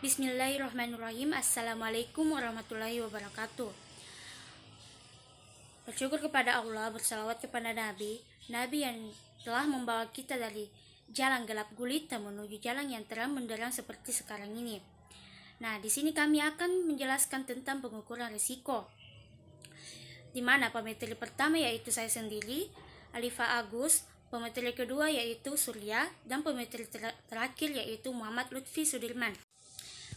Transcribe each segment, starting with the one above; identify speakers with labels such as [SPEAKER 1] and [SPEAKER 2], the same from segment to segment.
[SPEAKER 1] Bismillahirrahmanirrahim. Assalamualaikum warahmatullahi wabarakatuh. Bersyukur kepada Allah, bersalawat kepada Nabi yang telah membawa kita dari jalan gelap gulita menuju jalan yang terang benderang seperti sekarang ini. Nah, di sini kami akan menjelaskan tentang pengukuran risiko. Di mana pemateri pertama yaitu saya sendiri, Alifa Agus, pemateri kedua yaitu Surya, dan pemateri terakhir yaitu Muhammad Lutfi Sudirman.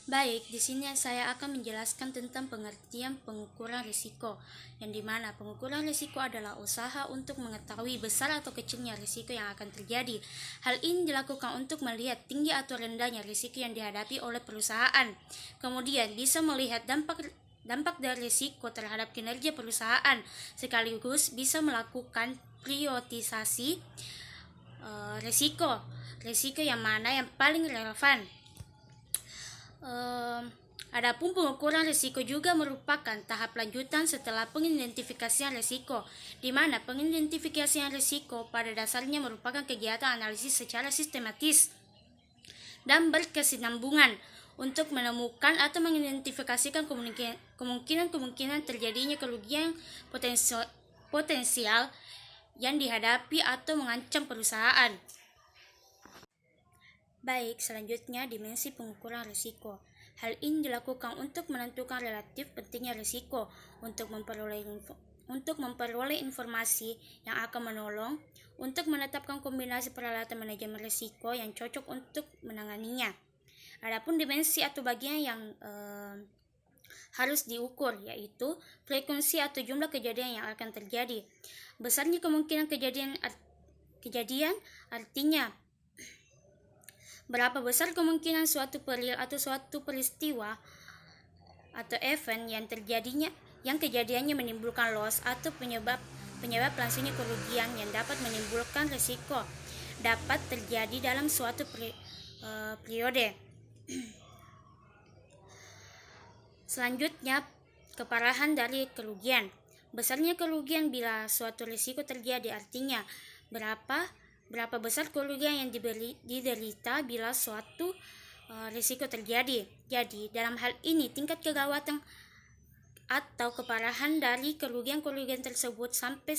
[SPEAKER 1] Baik, di sini saya akan menjelaskan tentang pengertian pengukuran risiko, yang dimana pengukuran risiko adalah usaha untuk mengetahui besar atau kecilnya risiko yang akan terjadi. Hal ini dilakukan untuk melihat tinggi atau rendahnya risiko yang dihadapi oleh perusahaan. Kemudian bisa melihat dampak dari risiko terhadap kinerja perusahaan, sekaligus bisa melakukan priorisasi risiko yang mana yang paling relevan. Adapun pengukuran risiko juga merupakan tahap lanjutan setelah pengidentifikasian risiko, di mana pengidentifikasian risiko pada dasarnya merupakan kegiatan analisis secara sistematis dan berkesinambungan untuk menemukan atau mengidentifikasikan kemungkinan terjadinya kerugian potensial yang dihadapi atau mengancam perusahaan. Baik, selanjutnya dimensi pengukuran risiko. Hal ini dilakukan untuk menentukan relatif pentingnya risiko untuk memperoleh informasi yang akan menolong untuk menetapkan kombinasi peralatan manajemen risiko yang cocok untuk menanganinya. Adapun dimensi atau bagian yang harus diukur yaitu frekuensi atau jumlah kejadian yang akan terjadi. Besarnya kemungkinan kejadian artinya berapa besar kemungkinan suatu peristiwa atau event yang kejadiannya menimbulkan loss atau penyebab langsungnya kerugian yang dapat menimbulkan risiko dapat terjadi dalam suatu periode. Selanjutnya, keparahan dari kerugian. Besarnya kerugian bila suatu risiko terjadi, artinya berapa besar kerugian yang diderita bila suatu risiko terjadi. Jadi, dalam hal ini tingkat kegawatan atau keparahan dari kerugian tersebut sampai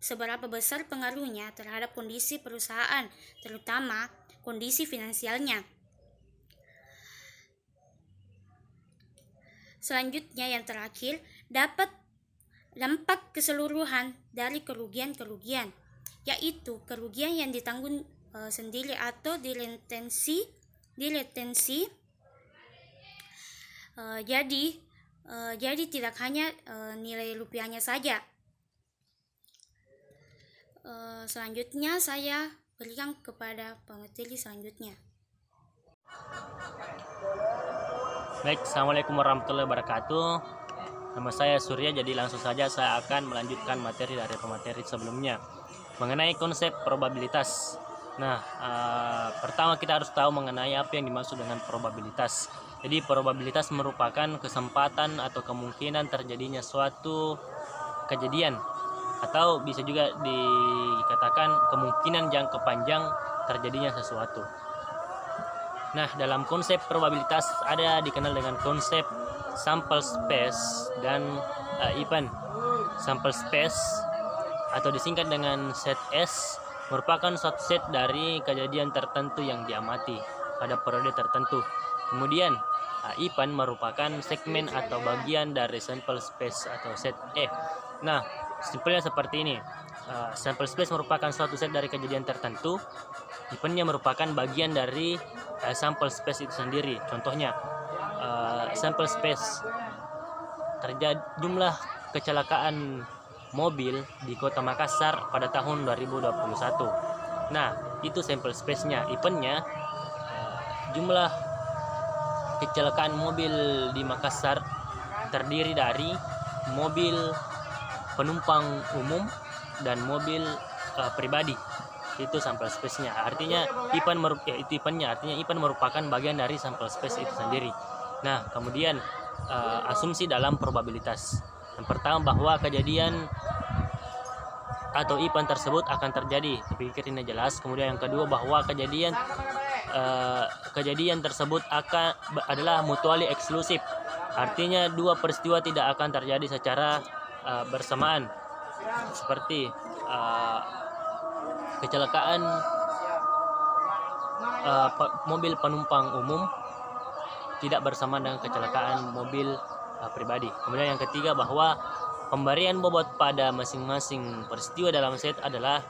[SPEAKER 1] seberapa besar pengaruhnya terhadap kondisi perusahaan, terutama kondisi finansialnya. Selanjutnya, yang terakhir, dampak keseluruhan dari kerugian, yaitu kerugian yang ditanggung sendiri atau diretensi. Jadi tidak hanya nilai rupiahnya saja. Selanjutnya saya berikan kepada pemateri selanjutnya.
[SPEAKER 2] Baik, Assalamualaikum warahmatullahi wabarakatuh. Nama saya Surya, jadi langsung saja saya akan melanjutkan materi dari pemateri sebelumnya mengenai konsep probabilitas. Nah, pertama kita harus tahu mengenai apa yang dimaksud dengan probabilitas. Jadi probabilitas merupakan kesempatan atau kemungkinan terjadinya suatu kejadian, atau bisa juga dikatakan kemungkinan jangka panjang terjadinya sesuatu. Nah, dalam konsep probabilitas ada dikenal dengan konsep sample space dan event. Sample space atau disingkat dengan set S merupakan suatu set dari kejadian tertentu yang diamati pada periode tertentu. Kemudian event merupakan segmen atau bagian dari sample space atau set E. Nah, simpelnya seperti ini. Sample space merupakan suatu set dari kejadian tertentu. Eventnya merupakan bagian dari sample space itu sendiri. Contohnya, sample space terjadi jumlah kecelakaan mobil di Kota Makassar pada tahun 2021. Nah, itu sampel space-nya. Eventnya jumlah kecelakaan mobil di Makassar terdiri dari mobil penumpang umum dan mobil pribadi. Itu sampel space-nya. Artinya event merupakan bagian dari sampel space itu sendiri. Nah, kemudian asumsi dalam probabilitas. Yang pertama, bahwa kejadian atau event tersebut akan terjadi. Saya pikir ini jelas. Kemudian yang kedua, bahwa kejadian kejadian tersebut adalah mutually eksklusif. Artinya dua peristiwa tidak akan terjadi secara bersamaan, seperti kecelakaan mobil penumpang umum tidak bersamaan dengan kecelakaan mobil pribadi. Kemudian yang ketiga, bahwa pemberian bobot pada masing-masing peristiwa dalam set adalah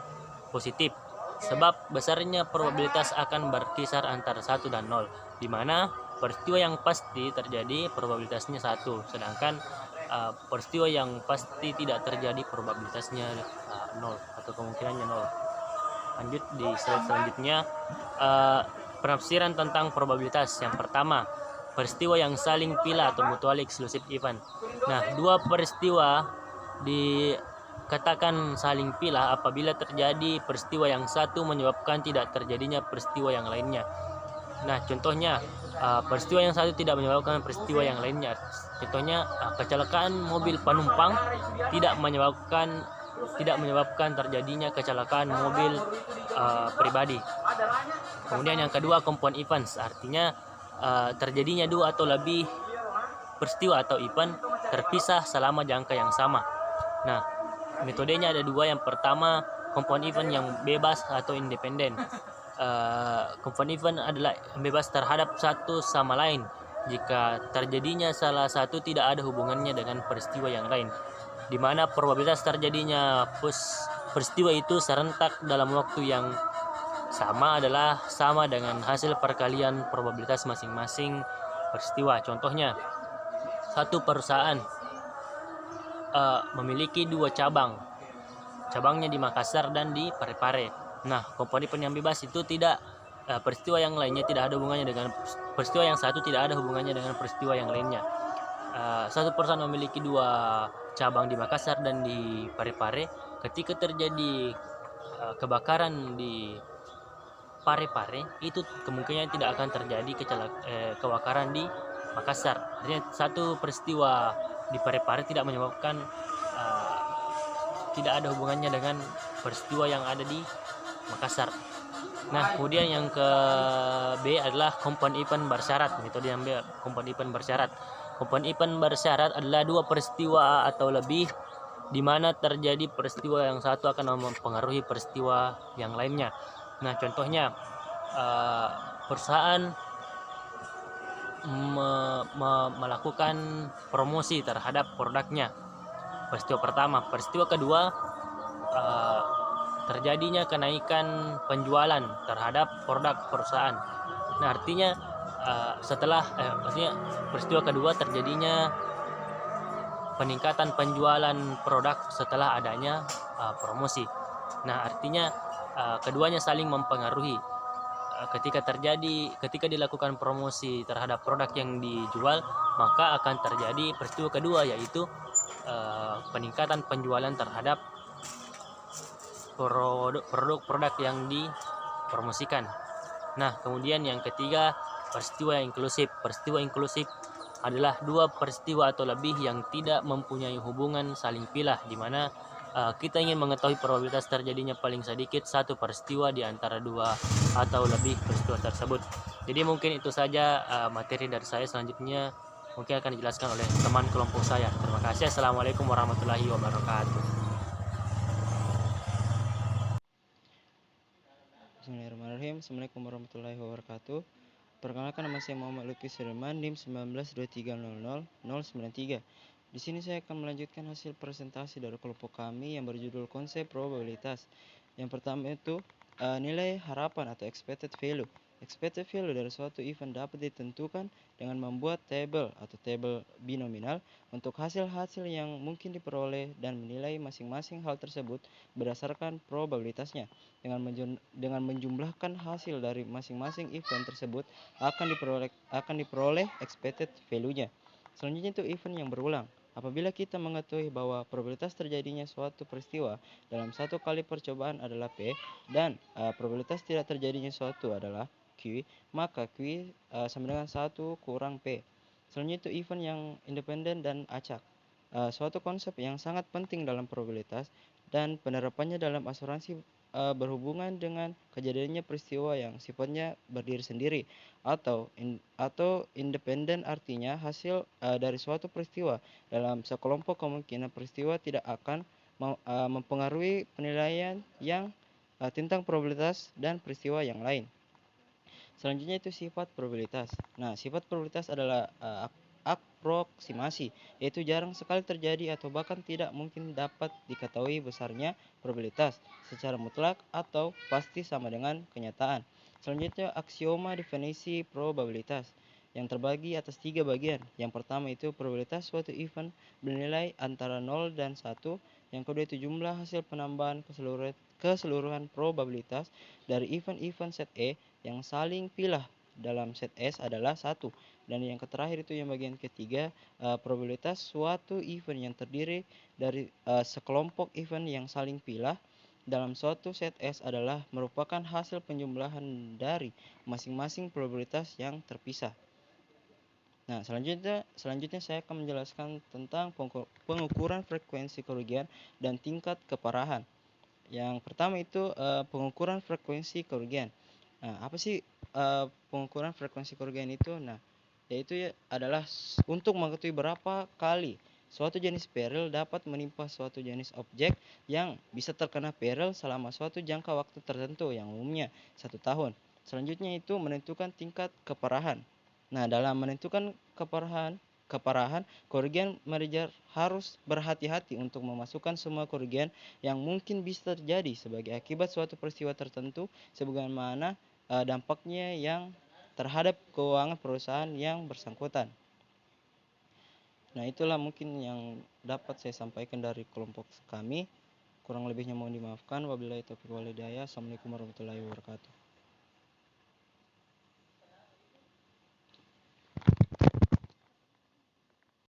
[SPEAKER 2] positif, sebab besarnya probabilitas akan berkisar antara 1 dan 0, di mana peristiwa yang pasti terjadi probabilitasnya 1, sedangkan peristiwa yang pasti tidak terjadi probabilitasnya 0 atau kemungkinannya 0. Lanjut di slide selanjutnya, penafsiran tentang probabilitas. Yang pertama, peristiwa yang saling pilah atau mutually exclusive event. Nah, dua peristiwa dikatakan saling pilah apabila terjadi peristiwa yang satu menyebabkan tidak terjadinya peristiwa yang lainnya. Nah, contohnya peristiwa yang satu tidak menyebabkan peristiwa yang lainnya. Contohnya kecelakaan mobil penumpang tidak menyebabkan terjadinya kecelakaan mobil pribadi. Kemudian yang kedua, compound events, artinya terjadinya dua atau lebih peristiwa atau event terpisah selama jangka yang sama. Nah, metodenya ada dua. Yang pertama, compound event yang bebas atau independen. Compound event adalah bebas terhadap satu sama lain jika terjadinya salah satu tidak ada hubungannya dengan peristiwa yang lain, di mana probabilitas terjadinya peristiwa itu serentak dalam waktu yang sama adalah sama dengan hasil perkalian probabilitas masing-masing peristiwa. Contohnya, satu perusahaan memiliki dua cabangnya di Makassar dan di Parepare. Nah, compound event yang bebas itu tidak peristiwa yang lainnya tidak ada hubungannya dengan peristiwa yang satu, tidak ada hubungannya dengan peristiwa yang lainnya. Satu perusahaan memiliki dua cabang di Makassar dan di Parepare. Ketika terjadi kebakaran di Parepare, itu kemungkinan tidak akan terjadi kebakaran di Makassar. Artinya satu peristiwa di Parepare tidak menyebabkan tidak ada hubungannya dengan peristiwa yang ada di Makassar. Nah, kemudian yang ke B adalah compound event bersyarat. Metode yang B, compound event bersyarat. Compound event bersyarat adalah dua peristiwa atau lebih di mana terjadi peristiwa yang satu akan mempengaruhi peristiwa yang lainnya. Nah, contohnya perusahaan melakukan promosi terhadap produknya. Peristiwa pertama. Peristiwa kedua, terjadinya kenaikan penjualan terhadap produk perusahaan. Nah, artinya artinya peristiwa kedua terjadinya peningkatan penjualan produk setelah adanya promosi. Nah, artinya keduanya saling mempengaruhi. Ketika dilakukan promosi terhadap produk yang dijual, maka akan terjadi peristiwa kedua, yaitu peningkatan penjualan terhadap produk yang dipromosikan. Nah, kemudian yang ketiga, peristiwa inklusif. Peristiwa inklusif adalah dua peristiwa atau lebih yang tidak mempunyai hubungan saling pilah, di mana kita ingin mengetahui probabilitas terjadinya paling sedikit satu peristiwa di antara dua atau lebih peristiwa tersebut. Jadi mungkin itu saja materi dari saya. Selanjutnya mungkin akan dijelaskan oleh teman kelompok saya. Terima kasih. Assalamualaikum warahmatullahi wabarakatuh.
[SPEAKER 3] Bismillahirrahmanirrahim. Assalamualaikum warahmatullahi wabarakatuh. Perkenalkan, nama saya Muhammad Lutfi Sulaiman, NIM 192300093. Di sini saya akan melanjutkan hasil presentasi dari kelompok kami yang berjudul konsep probabilitas. Yang pertama itu nilai harapan atau expected value. Expected value dari suatu event dapat ditentukan dengan membuat tabel atau tabel binominal untuk hasil-hasil yang mungkin diperoleh dan menilai masing-masing hal tersebut berdasarkan probabilitasnya. Dengan menjumlahkan hasil dari masing-masing event tersebut akan diperoleh expected value-nya. Selanjutnya itu event yang berulang. Apabila kita mengetahui bahwa probabilitas terjadinya suatu peristiwa dalam satu kali percobaan adalah P dan probabilitas tidak terjadinya suatu adalah Q, maka Q sama dengan 1 kurang P. Selanjutnya itu event yang independen dan acak. Suatu konsep yang sangat penting dalam probabilitas dan penerapannya dalam asuransi berhubungan dengan kejadiannya peristiwa yang sifatnya berdiri sendiri atau independen, artinya hasil dari suatu peristiwa. Dalam sekelompok kemungkinan peristiwa tidak akan mempengaruhi penilaian yang tentang probabilitas dan peristiwa yang lain. Selanjutnya itu sifat probabilitas. Nah, sifat probabilitas adalah aproksimasi, yaitu jarang sekali terjadi atau bahkan tidak mungkin dapat diketahui besarnya probabilitas secara mutlak atau pasti sama dengan kenyataan. Selanjutnya aksioma definisi probabilitas yang terbagi atas 3 bagian. Yang pertama itu probabilitas suatu event bernilai antara 0 dan 1. Yang kedua itu jumlah hasil penambahan keseluruhan probabilitas dari event-event set E yang saling pilah dalam set S adalah 1. Dan yang terakhir itu yang bagian ketiga, probabilitas suatu event yang terdiri dari sekelompok event yang saling pilah dalam suatu set S adalah merupakan hasil penjumlahan dari masing-masing probabilitas yang terpisah. Nah, selanjutnya saya akan menjelaskan tentang pengukuran frekuensi kerugian dan tingkat keparahan. Yang pertama itu pengukuran frekuensi kerugian. Nah, apa sih pengukuran frekuensi kerugian itu? Nah, yaitu adalah untuk mengetahui berapa kali suatu jenis peril dapat menimpa suatu jenis objek yang bisa terkena peril selama suatu jangka waktu tertentu yang umumnya 1 tahun. Selanjutnya itu menentukan tingkat keparahan. Nah, dalam menentukan keparahan, kerugian manajer harus berhati-hati untuk memasukkan semua kerugian yang mungkin bisa terjadi sebagai akibat suatu peristiwa tertentu sebagaimana dampaknya yang terhadap keuangan perusahaan yang bersangkutan. Nah, itulah mungkin yang dapat saya sampaikan dari kelompok kami. Kurang lebihnya mohon dimaafkan. Wabillahi taufiq wal hidayah. Assalamualaikum warahmatullahi wabarakatuh.